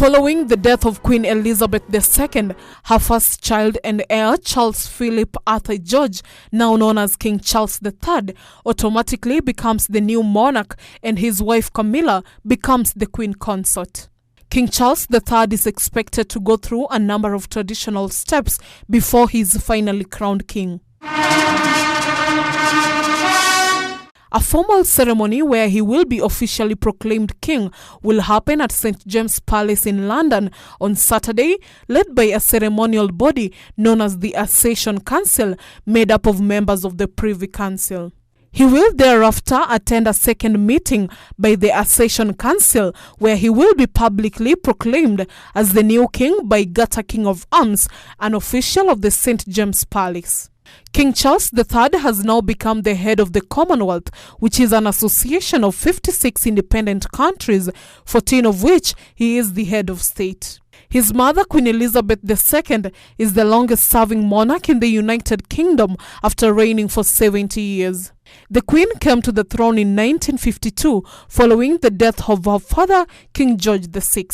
Following the death of Queen Elizabeth II, her first child and heir, Charles Philip Arthur George, now known as King Charles III, automatically becomes the new monarch, and his wife Camilla becomes the queen consort. King Charles III is expected to go through a number of traditional steps before he is finally crowned king. A formal ceremony where he will be officially proclaimed king will happen at St. James's Palace in London on Saturday, led by a ceremonial body known as the Accession Council, made up of members of the Privy Council. He will thereafter attend a second meeting by the Accession Council, where he will be publicly proclaimed as the new king by Garter King of Arms, an official of the St. James's Palace. King Charles III has now become the head of the Commonwealth, which is an association of 56 independent countries, 14 of which he is the head of state. His mother, Queen Elizabeth II, is the longest-serving monarch in the United Kingdom after reigning for 70 years. The Queen came to the throne in 1952 following the death of her father, King George VI.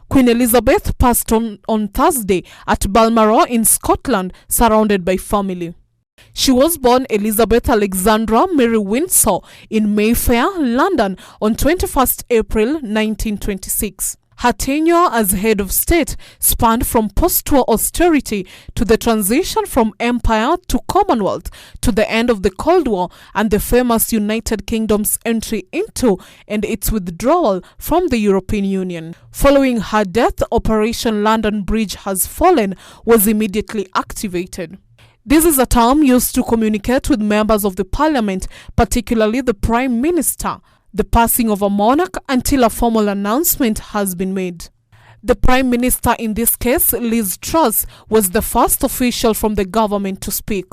Queen Elizabeth passed on Thursday at Balmoral in Scotland, surrounded by family. She was born Elizabeth Alexandra Mary Windsor in Mayfair, London on 21st April 1926. Her tenure as head of state spanned from post-war austerity to the transition from empire to Commonwealth, to the end of the Cold War and the famous United Kingdom's entry into and its withdrawal from the European Union. Following her death, Operation London Bridge Has Fallen was immediately activated. This is a term used to communicate with members of the parliament, particularly the Prime Minister, the passing of a monarch until a formal announcement has been made. The Prime Minister, in this case Liz Truss, was the first official from the government to speak.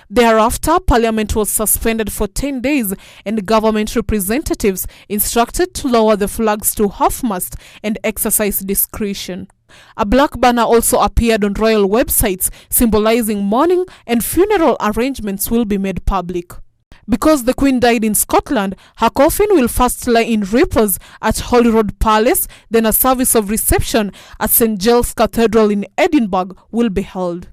Thereafter, Parliament was suspended for 10 days and government representatives instructed to lower the flags to half-mast and exercise discretion. A black banner also appeared on royal websites symbolizing mourning, and funeral arrangements will be made public. Because the Queen died in Scotland, her coffin will first lie in repose at Holyrood Palace, then a service of reception at St. Giles Cathedral in Edinburgh will be held.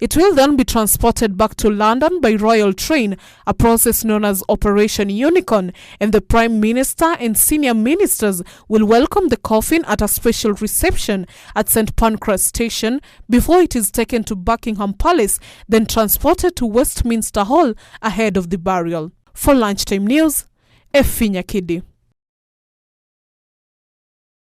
It will then be transported back to London by royal train, a process known as Operation Unicorn, and the Prime Minister and senior ministers will welcome the coffin at a special reception at St. Pancras Station before it is taken to Buckingham Palace, then transported to Westminster Hall ahead of the burial. For Lunchtime News, Efinya Kidi.